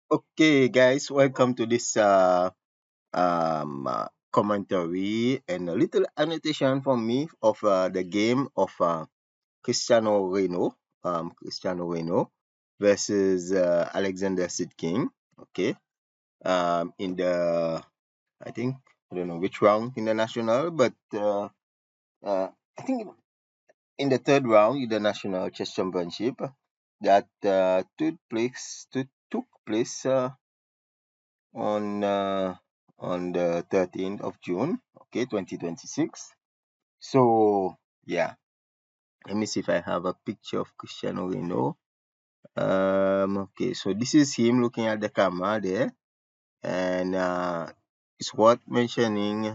Okay, guys, welcome to this commentary and a little annotation from me of the game of Cristiano Renaud versus Alexander Sitkin. Okay, in the I think I don't know which round in the national, but I think in the third round in the national chess championship that took place on uh, on the 13th of June, okay, 2026. So yeah, let me see if I have a picture of Cristiano Renaud. Okay, so this is him looking at the camera there, and it's worth mentioning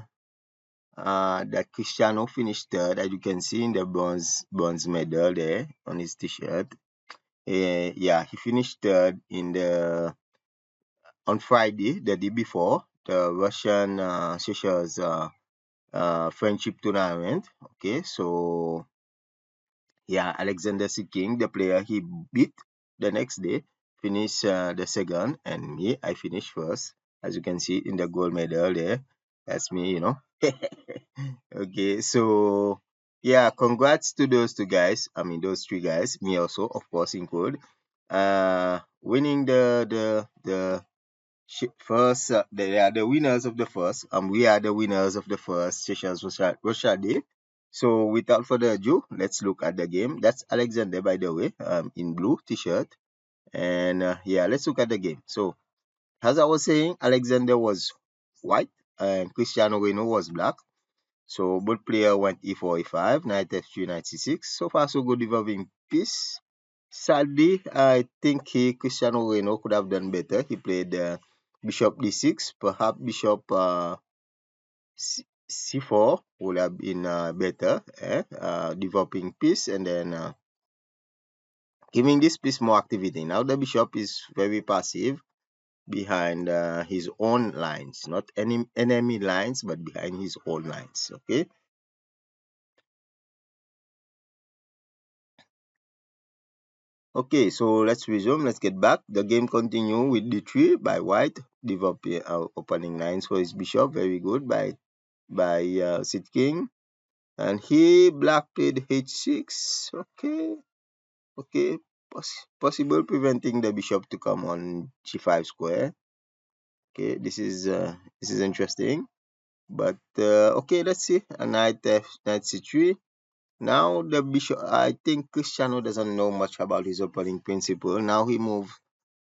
that Cristiano finished third, as you can see in the bronze medal there on his t-shirt. Yeah, he finished third in the on Friday, the day before the Russian Seychelles friendship tournament. Okay, so yeah, Alexander Sitkin, the player he beat the next day, finished the second, and me, I finished first. As you can see in the gold medal there, that's me. Okay, so yeah, congrats to those two guys. I mean, those three guys, me also, of course, include, winning first, they are the winners of the first. We are the winners of the first Seychelles Russia Day. So without further ado, let's look at the game. That's Alexander, by the way, in blue t-shirt. And yeah, let's look at the game. So as I was saying, Alexander was white and Cristiano Renaud was black. So both players went e4, e5, knight f3, knight c6. So far, so good developing piece. Sadly, I think Cristiano Renaud could have done better. He played bishop d6, perhaps bishop c4 would have been better, developing piece and then giving this piece more activity. Now the bishop is very passive behind his own lines, not any enemy lines, but behind his own lines. Okay. Okay, so let's resume. Let's get back. The game continue with d3 by white, developing opening lines for his bishop. Very good by Sitkin. And he black played h6. Okay, okay, possible preventing the bishop to come on g5 square. Okay, this is interesting. But okay, let's see. A knight c3. Now the bishop. I think Cristiano doesn't know much about his opening principle. Now he moved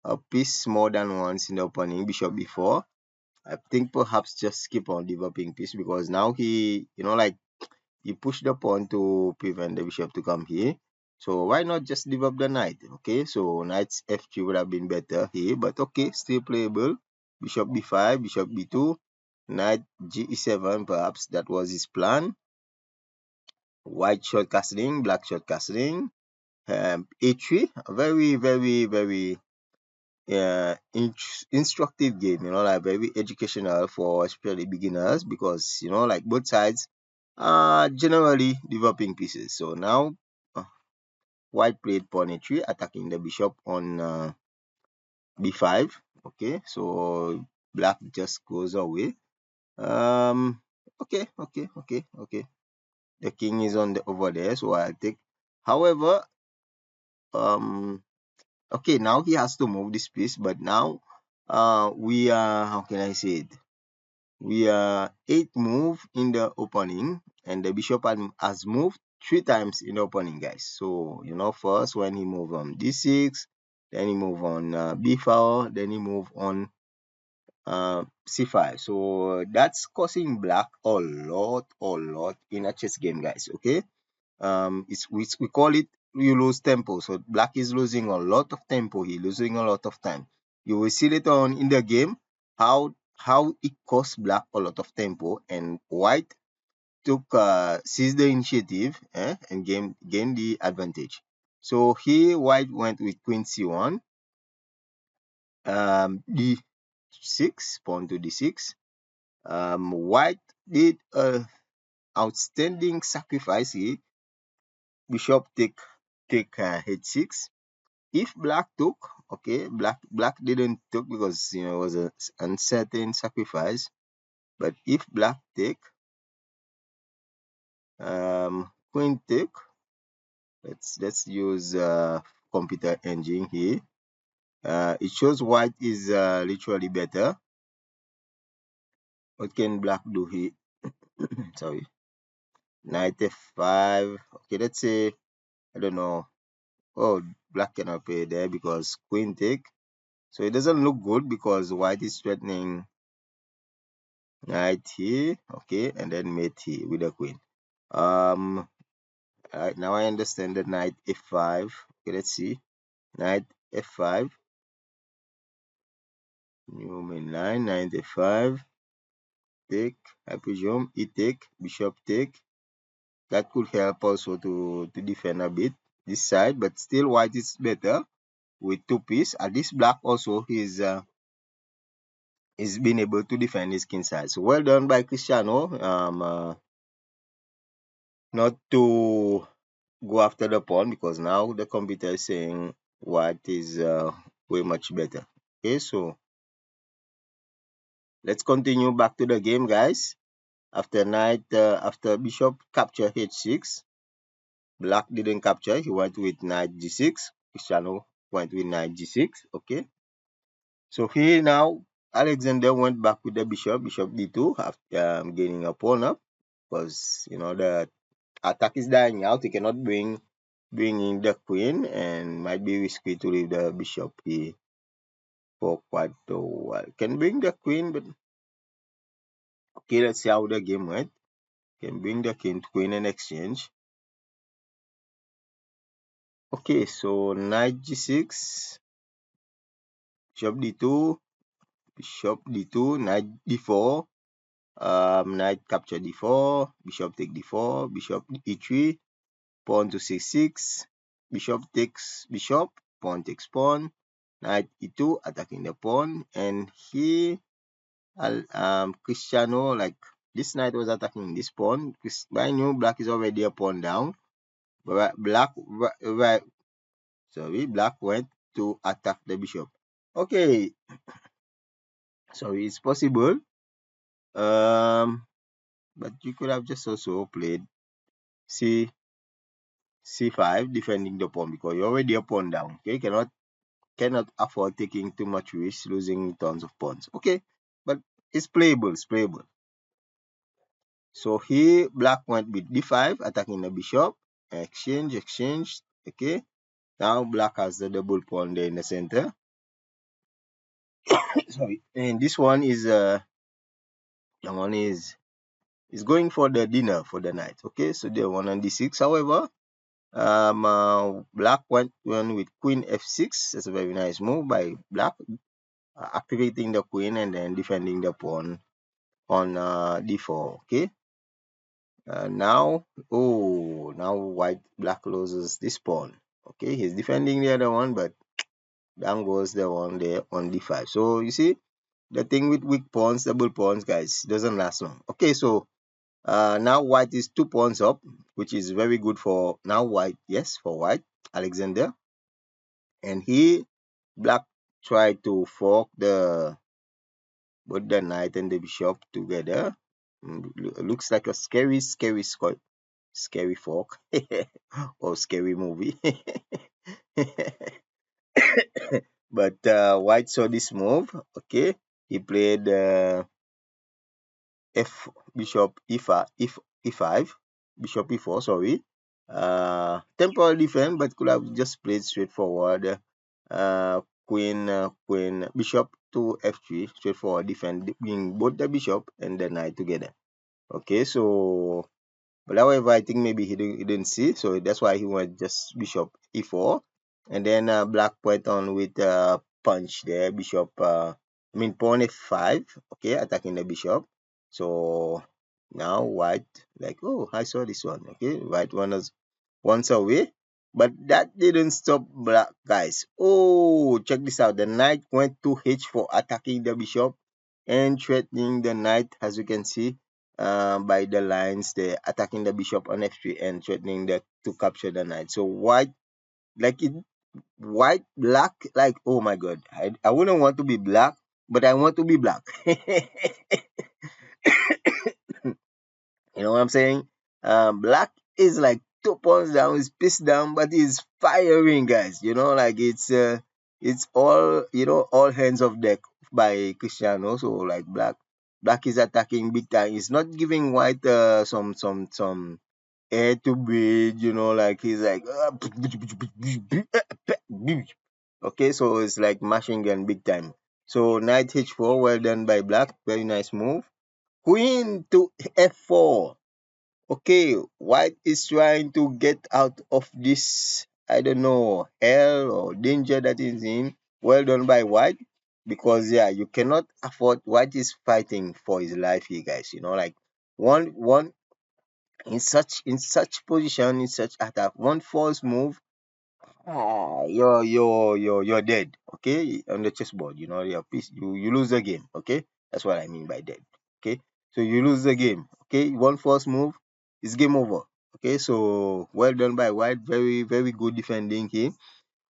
a piece more than once in the opening bishop before. I think perhaps just skip on developing piece because now like he pushed the pawn to prevent the bishop to come here. So why not just develop the knight? Okay, so knight f3 would have been better here, but okay, still playable. Bishop b5, bishop b2, knight g e7, perhaps that was his plan. White short castling, black short castling. A3, a very, very, very instructive game, like very educational for especially beginners because, like both sides are generally developing pieces. So now white played pawn a3, attacking the bishop on b5. Okay, so black just goes away. Okay, okay, okay, okay. The king is on the over there, so I'll take. However, okay, now he has to move this piece, but now we are, how can I say it? We are 8 move in the opening, and the bishop has moved 3 times in the opening, guys. So, first when he moved on d6, then he moved on b4, then he moved on c5. So that's causing black a lot in a chess game, guys. Okay, we call it you lose tempo. So black is losing a lot of tempo. He's losing a lot of time. You will see later on in the game how it cost black a lot of tempo, and white seized the initiative and gained the advantage. So here white went with queen c1, d6, pawn to d6. White did a outstanding sacrifice here. Bishop take h6. If black took, Okay, black didn't took because it was a uncertain sacrifice. But if black take, queen take, let's use computer engine here. It shows white is literally better. What can black do here? Sorry, knight f5. Okay, let's say, I don't know. Oh, black cannot play there because queen take. So it doesn't look good because white is threatening knight here. Okay, and then mate here with the queen. Alright, now I understand the knight f5. Okay, let's see. Knight f5. New main line, knight f5. Take, I presume. E take, bishop take. That could help also to defend a bit this side, but still white is better with two pieces. At least black also is being able to defend his king side. So well done by Cristiano. Not to go after the pawn because now the computer is saying white is way much better. Okay, so let's continue back to the game, guys. After bishop capture h6, black didn't capture. He went with knight g6. Cristiano went with knight g6. Okay, so here now Alexander went back with the bishop d2 after gaining a pawn up because the attack is dying out. He cannot bring in the queen and might be risky to leave the bishop here for quite a while. Can bring the queen, but okay, let's see how the game went. Can bring the king to queen and exchange. Okay, so knight g6, bishop d2, bishop d2, knight d4, knight capture d4, bishop take d4, bishop e3, pawn to c6, bishop takes bishop, pawn takes pawn, knight e2 attacking the pawn, and here Cristiano, like this knight was attacking this pawn. I knew black is already a pawn down, but black went to attack the bishop. Okay, so it's possible, but you could have just also played c5 defending the pawn because you're already a pawn down. Okay, cannot afford taking too much risk, losing tons of pawns. Okay, but it's playable. So here black went with d5 attacking the bishop. Exchange. Okay, now black has the double pawn there in the center. Sorry, and this one is going for the dinner for the night. Okay, so the one on d6. However, black went with queen f6. That's a very nice move by black, activating the queen and then defending the pawn on d4. Okay, now black loses this pawn. Okay, he's defending the other one, but down goes the one there on d5. So you see, the thing with weak pawns, double pawns, guys, doesn't last long. Okay, so now white is 2 pawns up, which is very good for now white. Yes, for white, Alexander. And here black tried to fork both the knight and the bishop together. Looks like a scary fork or scary movie. But white saw this move. Okay, he played bishop e5, bishop e4. Sorry, temporary defense, but could have just played straightforward. Queen, bishop to f3, straightforward defending both the bishop and the knight together. Okay, so but however, I think maybe he didn't see, so that's why he went just bishop e4, and then black went on with punch there, pawn f5. Okay, attacking the bishop. So now white, like, oh, I saw this one. Okay, white one is once away, but that didn't stop black, guys. Oh, check this out. The knight went to h4, attacking the bishop and threatening the knight, as you can see by the lines there, attacking the bishop on f3 and threatening to capture the knight. So white, like white, black, like, oh my god, I wouldn't want to be black, but I want to be black. You know what I'm saying? Black is like 2 points down, is pissed down, but he's firing, guys. You know, like it's all, all hands of deck by Cristiano. So like black is attacking big time. He's not giving white some air to breathe. You know, like he's like okay, so it's like machine gun big time. So knight h4, well done by black, very nice move. Queen to f4. Okay, white is trying to get out of this, I don't know, hell or danger that is in. Well done by white, because yeah, you cannot afford. White is fighting for his life here, guys. You know, like one in such position, in such attack, one false move, you're dead. Okay, on the chessboard, your piece, you lose the game. Okay, that's what I mean by dead. Okay, so you lose the game. Okay, one false move, it's game over. Okay, so well done by white, very very good defending here,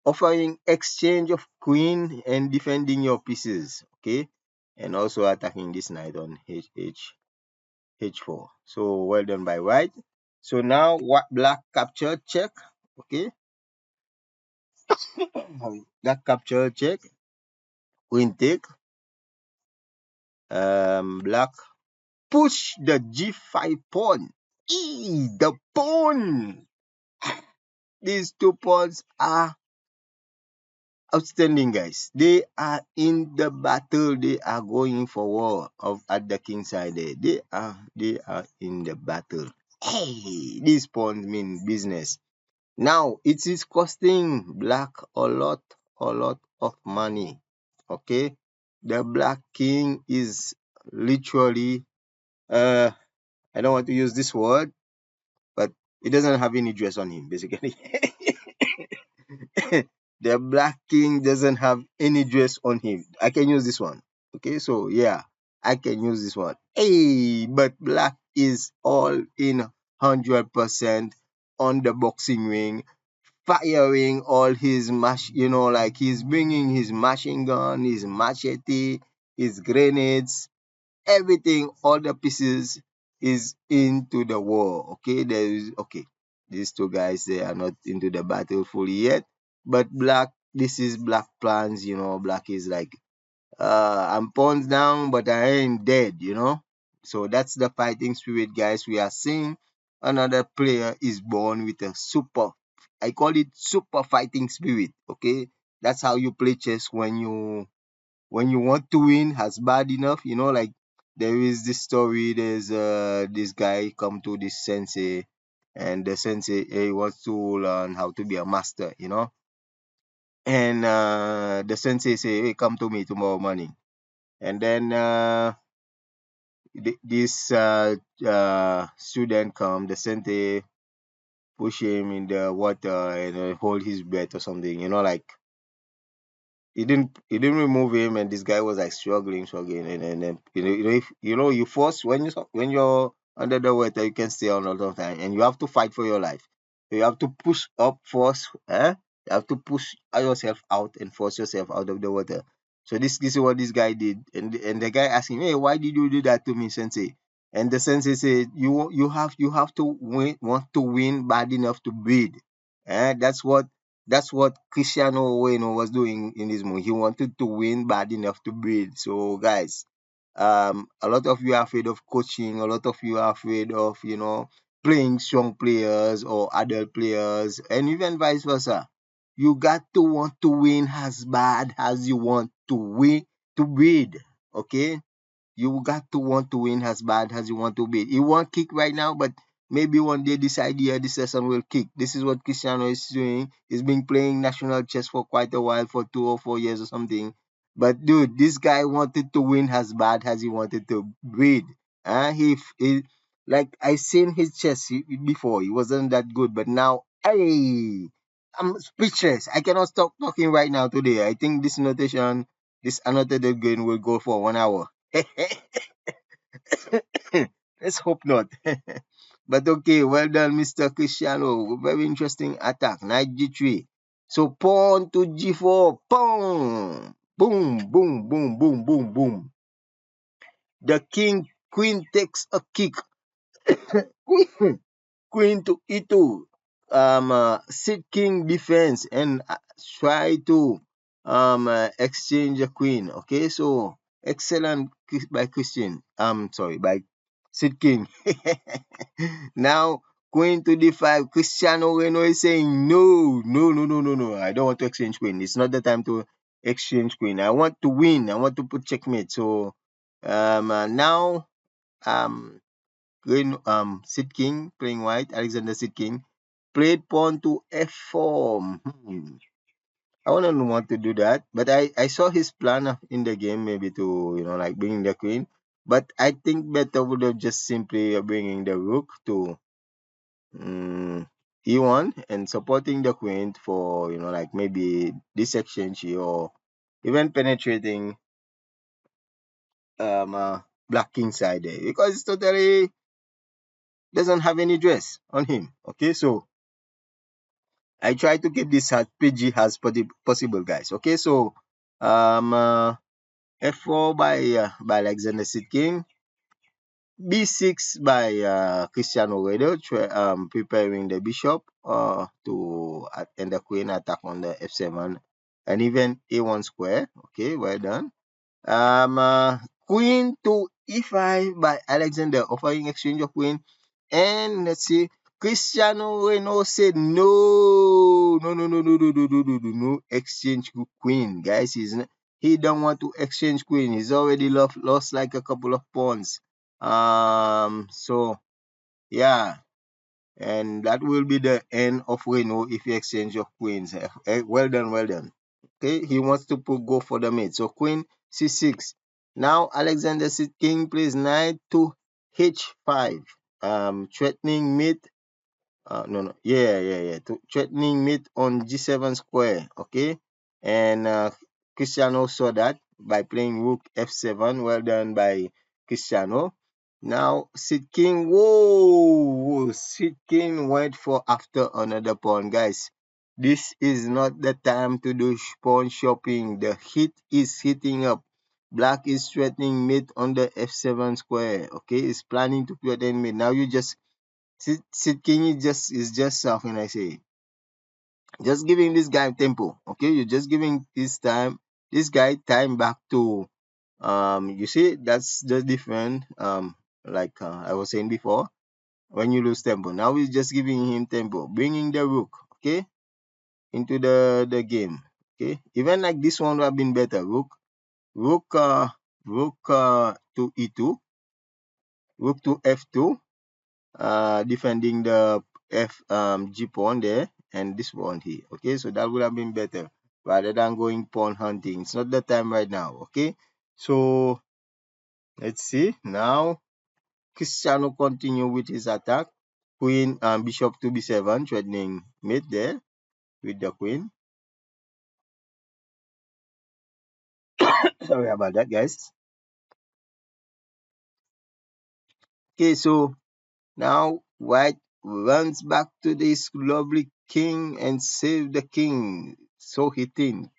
offering exchange of queen and defending your pieces. Okay, and also attacking this knight on h4. So well done by white. So now what, black capture check. Okay, black capture check, queen take, black push the g5 pawn. The pawn. These 2 pawns are outstanding, guys. They are in the battle. They are going for war of at the king side there. They are in the battle. Hey, these pawns mean business. Now it is costing black a lot of money. Okay, the black king is literally, I don't want to use this word, but it doesn't have any dress on him, basically. The black king doesn't have any dress on him. I can use this one. Okay, so yeah, I can use this one. Hey, but black is all in 100% on the boxing ring, firing all his like he's bringing his machine gun, his machete, his grenades, everything, all the pieces is into the war. Okay, these two guys, they are not into the battle fully yet, but black, this is black plans. Black is like, I'm pawns down, but I ain't dead. So that's the fighting spirit, guys. We are seeing another player is born with a super, I call it super fighting spirit. Okay, that's how you play chess when you want to win has bad enough. Like, there is this story. There's this guy come to this sensei, and the sensei, he wants to learn how to be a master. And the sensei say, hey, come to me tomorrow morning. And then this student come, the sensei push him in the water and hold his breath or something. Like, he didn't remove him, and this guy was like struggling, and then if you force, when you're under the water, you can stay on a lot of time, and you have to fight for your life. So you have to push up, force, you have to push yourself out and force yourself out of the water. So this is what this guy did, and the guy asked him, hey, why did you do that to me, sensei? And the sensei said, you have to want to win bad enough to breathe. That's what Cristiano was doing in this movie. He wanted to win bad enough to breathe. So, guys, a lot of you are afraid of coaching. A lot of you are afraid of, playing strong players or adult players, and even vice versa. You got to want to win as bad as you want to win to breathe. Okay, you got to want to win as bad as you want to be. He won't kick right now, but maybe one day this idea, this session will kick. This is what Cristiano is doing. He's been playing national chess for quite a while, for 2 or 4 years or something. But dude, this guy wanted to win as bad as he wanted to breathe. He like, I seen his chess before. He wasn't that good, but now, hey, I'm speechless. I cannot stop talking right now today. I think this annotated game will go for 1 hour. Let's hope not. But okay, well done, Mr. Cristiano. Very interesting attack. Knight g3. So pawn to g4, boom, boom, boom, boom, boom, boom, boom. The queen takes a kick. Queen to e2. Sitkin defense and try to exchange a queen. Okay, so excellent by Christian. Sorry, by Sitkin. Now queen to d5. Cristiano Renaud is saying no, no, no, no, no, no. I don't want to exchange queen. It's not the time to exchange queen. I want to win. I want to put checkmate. So now Sitkin playing white. Alexander Sitkin played pawn to f4. I wouldn't want to do that, but I saw his plan in the game, maybe to like bringing the queen. But I think better would have just simply bringing the rook to e1 and supporting the queen for like maybe this exchange here, or even penetrating black king side there, because it's totally doesn't have any dress on him. Okay, so I try to keep this as PG as possible, guys. Okay, so f4 by Alexander Sitkin, b6 by Christiano Renaud, preparing the bishop to and the queen attack on the f7, and even a1 square. Okay, well done. Queen to e5 by Alexander, offering exchange of queen. And let's see, Cristiano Renaud said no, no, no, no, no, no, no, no, no, no, no exchange queen, guys. He don't want to exchange queen. He's already lost like a couple of pawns. So yeah, and that will be the end of Renaud if he exchange of queens. Well done, well done. Okay, he wants to go for the mate. So queen c6. Now Alexander King plays knight to h5, threatening mate. No, yeah. Threatening mate on g7 square. Okay, and Cristiano saw that by playing rook f7. Well done by Cristiano. Now Sitkin, whoa, Sitkin went for after another pawn, guys. This is not the time to do pawn shopping. The heat is heating up. Black is threatening mate on the f7 square. Okay, it's planning to threaten mate. Now you just Sitkin is just how can I say, just giving this guy tempo. Okay, you're just giving this guy time back to you see, that's the different like I was saying before, when you lose tempo. Now he's just giving him tempo, bringing the rook, okay, into the game. Okay, even like this one would have been better. Rook uh rook to e2, rook to f2, defending the g pawn there, and this pawn here. Okay, so that would have been better rather than going pawn hunting. It's not the time right now. Okay, so let's see now. Cristiano continue with his attack. Queen bishop to b7, threatening mate there with the queen. Sorry about that, guys. Okay, so now white runs back to this lovely king and save the king. So he think.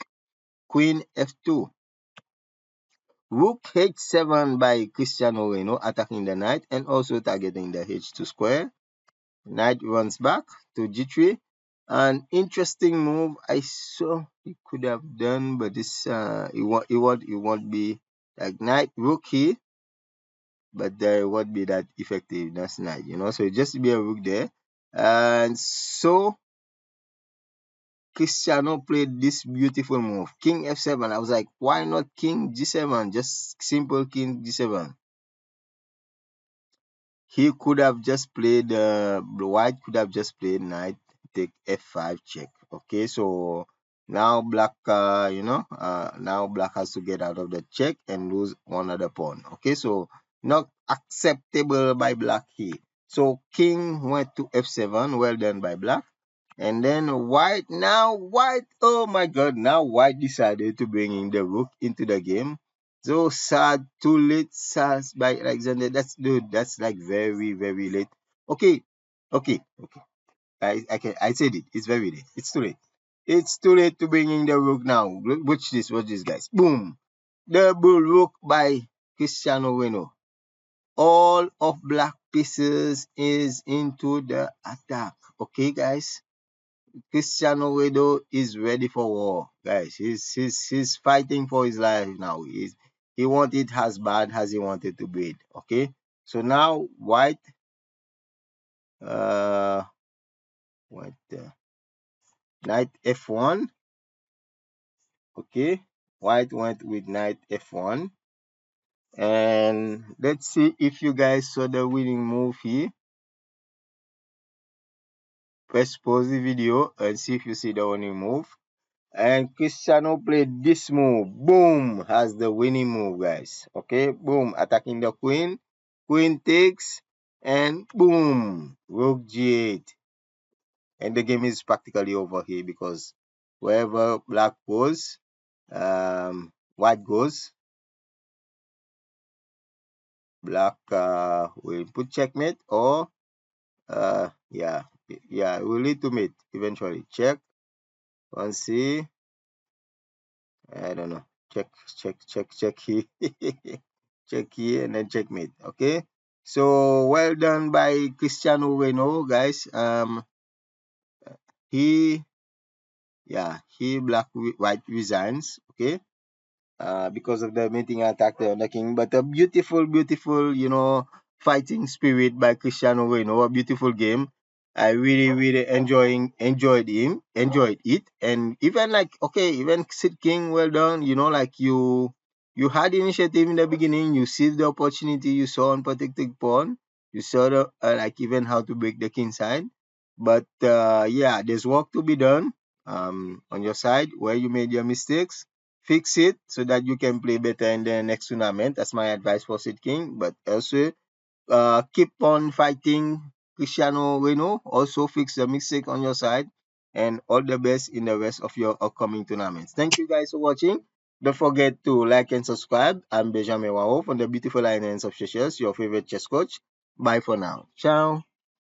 Queen f2. Rook h7 by Cristiano Renaud, attacking the knight and also targeting the h2 square. Knight runs back to g3. An interesting move I saw he could have done, but this it won't be like knight rook here, but there won't be that effective. That's knight, so it just be a rook there. And so Cristiano played this beautiful move, king f7. I was like, why not king g7? Just simple king g7. He could have just played white could have just played knight take f5 check. Okay, so now black now black has to get out of the check and lose one other pawn. Okay, so not acceptable by black here. So king went to f7. Well done by black. And then white, oh my god, now white decided to bring in the rook into the game. So sad, too late, sad by Alexander. That's like very, very late. Okay. I said it. It's very late. It's too late. It's too late to bring in the rook now. Watch this, guys. Boom. Double rook by Christiano Renaud. All of black pieces is into the attack. Okay, guys. Christiano Renaud is ready for war, guys. He's fighting for his life now. He want it as bad as he wanted to breed. Okay. So now white uh what knight f1. Okay. White went with knight f1. And let's see if you guys saw the winning move here. Press pause the video and see if you see the winning move. And Cristiano played this move. Boom! Has the winning move, guys. Okay, boom. Attacking the queen. Queen takes. And boom! Rook g8. And the game is practically over here because wherever black goes, white goes. Black will put checkmate or yeah, we'll need to mate eventually. Check. One C. I don't know. Check here. Check here and then checkmate. Okay. So well done by Cristiano Renaud, guys. He black white resigns. Okay. Because of the meeting attack on the king. But a beautiful, fighting spirit by Cristiano Renaud. A beautiful game. I really, really enjoyed it. And even even Sitkin, well done. Like you had initiative in the beginning. You see the opportunity you saw on protected pawn. You saw like even how to break the king side. But there's work to be done on your side where you made your mistakes. Fix it so that you can play better in the next tournament. That's my advice for Sid King. But also, keep on fighting Cristiano Renaud. Also, fix the mistake on your side. And all the best in the rest of your upcoming tournaments. Thank you guys for watching. Don't forget to like and subscribe. I'm Benjamin Wao from the beautiful islands of Seychelles, your favorite chess coach. Bye for now. Ciao.